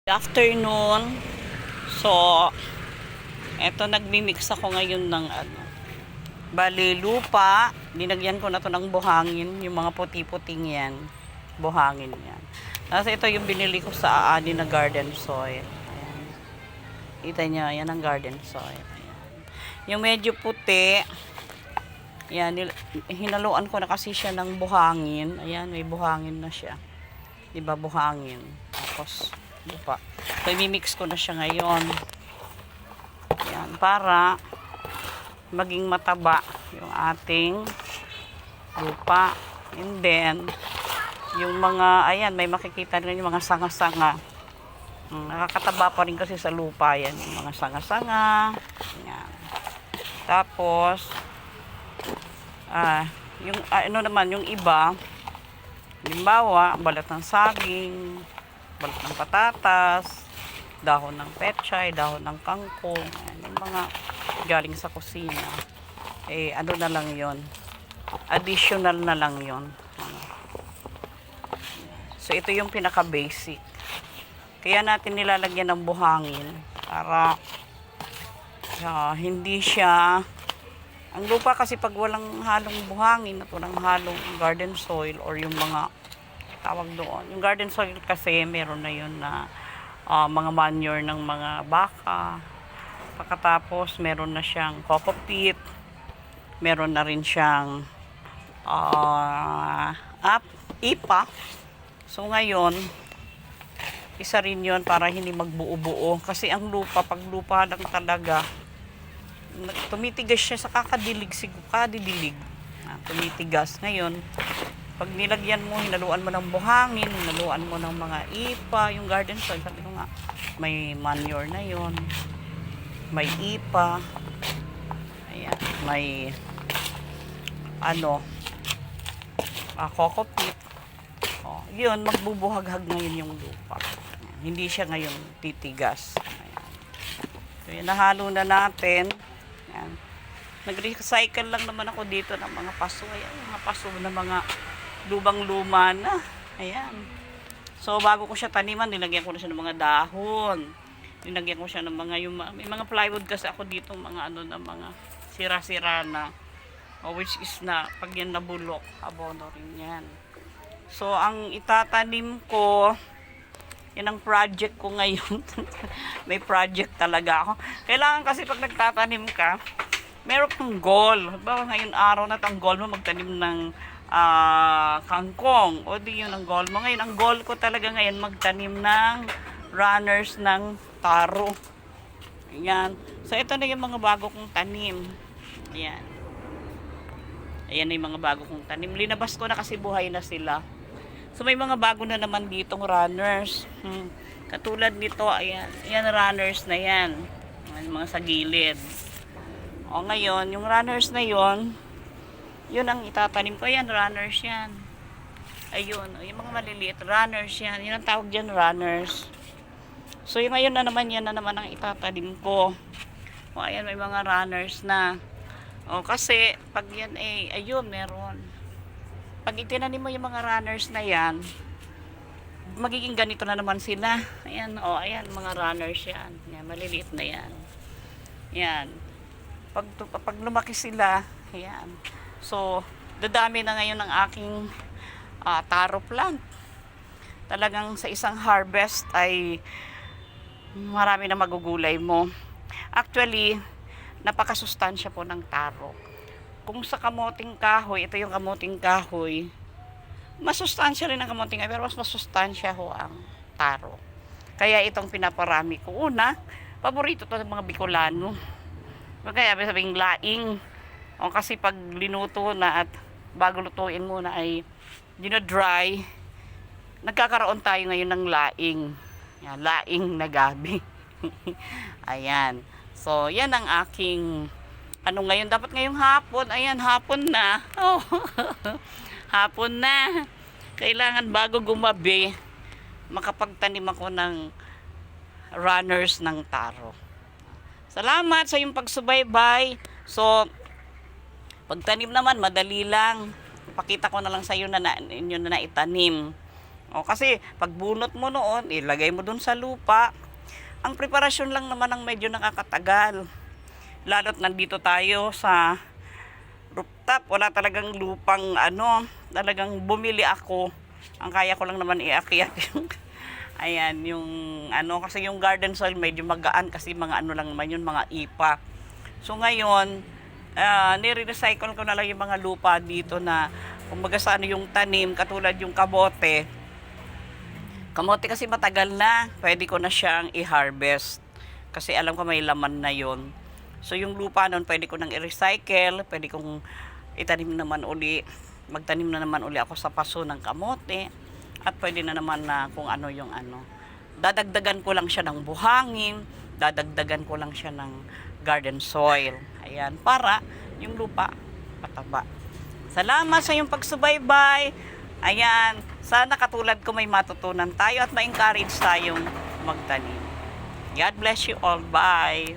Afternoon. So, eto nagmi-mix ako ngayon ng bali lupa. Dinagyan ko na to ng buhangin, yung mga puti-puting yan. Buhangin yan. Tapos ito yung binili ko sa Aani na garden soil. Ayan. Kita nyo, yan ang garden soil. Ayan. Yung medyo puti, yan, hinaluan ko na kasi siya ng buhangin. Ayan, may buhangin na siya. Diba, buhangin. Tapos, lupa. So, i-mix ko na siya ngayon. Yan, para maging mataba yung ating lupa. And then, yung mga, ayan, may makikita rin yung mga sanga-sanga. Nakakataba pa rin kasi sa lupa yan. Yung mga sanga-sanga. Yan. Tapos, yung, ano naman, yung iba, halimbawa, balat ng saging, balat ng patatas, dahon ng pechay, dahon ng kangkong, ayan, yung mga galing sa kusina. Ano na lang yon, additional na lang yon. So, ito yung pinaka-basic. Kaya natin nilalagyan ng buhangin para hindi siya, ang lupa kasi pag walang halong buhangin, at walang halong garden soil or yung mga tawag doon. Yung garden soil kasi meron na yun na mga manure ng mga baka. Pagkatapos meron na siyang coco peat. Meron na rin siyang ipa. So ngayon, isa rin yun para hindi magbuo-buo. Kasi ang lupa, pag lupa lang talaga, tumitigas siya sa kadidilig. Tumitigas. Ngayon, pag nilagyan mo, hinaluan mo ng buhangin, hinaluan mo ng mga ipa, yung garden soil, sabi ko nga, may manure na yon, may ipa, ayan, may coco peat. Yun, magbubuhaghag ngayon yung lupa. Ayan, hindi siya ngayon titigas. Ayan. So, yun, nahalo na natin. Ayan. Nag-recycle lang naman ako dito ng mga paso. Ayan, mga paso na mga lubang-luma na. Ayan. So, bago ko siya taniman, nilagyan ko na siya ng mga dahon. Nilagyan ko siya ng mga, may mga plywood kasi ako dito, mga na mga sira-sira na. Which is na, pag yan nabulok, abono rin yan. So, ang itatanim ko, yan ang project ko ngayon. May project talaga ako. Kailangan kasi pag nagtatanim ka, meron kang goal. Halimbawa, ngayon araw na ang goal mo magtanim ng kangkong. O di yun ang goal mo. Ngayon, ang goal ko talaga ngayon magtanim ng runners ng taro. Ayan. So, ito na yung mga bago kong tanim. Ayan. Ayan na yung mga bago kong tanim. Linabas ko na kasi buhay na sila. So, may mga bago na naman ditong runners. Katulad nito, ayan. Ayan, runners na yan. Ayan, mga sa gilid. O, ngayon, yung runners na yon, yun ang itatanim ko. Ayan, runners yan. Ayun, yung mga maliliit, runners yan. Yun ang tawag dyan, runners. So, yung ngayon na naman, yan na naman ang itatanim ko. O, ayan, may mga runners na. O, kasi, pag yan, ayun, meron. Pag itinanim mo yung mga runners na yan, magiging ganito na naman sila. Ayan, o, ayan, mga runners yan. Yan, maliliit na yan. Yan. Pag lumaki sila, ayan. So, dadami na ngayon ng aking taro plant. Talagang sa isang harvest ay marami na magugulay mo. Actually, napakasustansya po ng taro. Kung sa kamuting kahoy, ito yung kamuting kahoy, masustansya rin ang kamuting kahoy, pero mas masustansya ho ang taro. Kaya itong pinaparami ko. Una, paborito to ng mga Bicolano. Kaya sabing laing. O kasi pag linuto na at bago lutuin muna ay dino-dry, nagkakaroon tayo ngayon ng laing. Yan, laing na gabi. Ayan. So, yan ang aking ngayon. Dapat ngayong hapon. Ayan, hapon na. Oh. Hapon na. Kailangan bago gumabi, makapagtanim ako ng runners ng taro. Salamat sa iyong pagsubaybay. So, pagtanim naman, madali lang. Pakita ko na lang sa iyo na inyo na naitanim. O kasi pag bunot mo noon, ilagay mo dun sa lupa. Ang preparasyon lang naman ang medyo nakakatagal. Lalo't nandito tayo sa rooftop, wala talagang lupang talagang bumili ako. Ang kaya ko lang naman iakyat yung ayan, yung kasi yung garden soil medyo magaan kasi mga lang naman yun, mga ipa. So ngayon, nire-recycle ko na lang yung mga lupa dito na kumbaga sa yung tanim, katulad yung kamote. Kamote kasi matagal na, pwede ko na siyang i-harvest. Kasi alam ko may laman na yon. So yung lupa nun, pwede ko nang i-recycle, pwede kong itanim naman uli, magtanim na naman uli ako sa paso ng kamote. At pwede na naman na kung ano yung dadagdagan ko lang siya ng buhangin, dadagdagan ko lang siya ng garden soil. Ayan, para yung lupa pataba. Salamat sa iyong pagsubaybay. Ayan, sana katulad ko may matutunan tayo at ma-encourage tayong magtanim. God bless you all. Bye!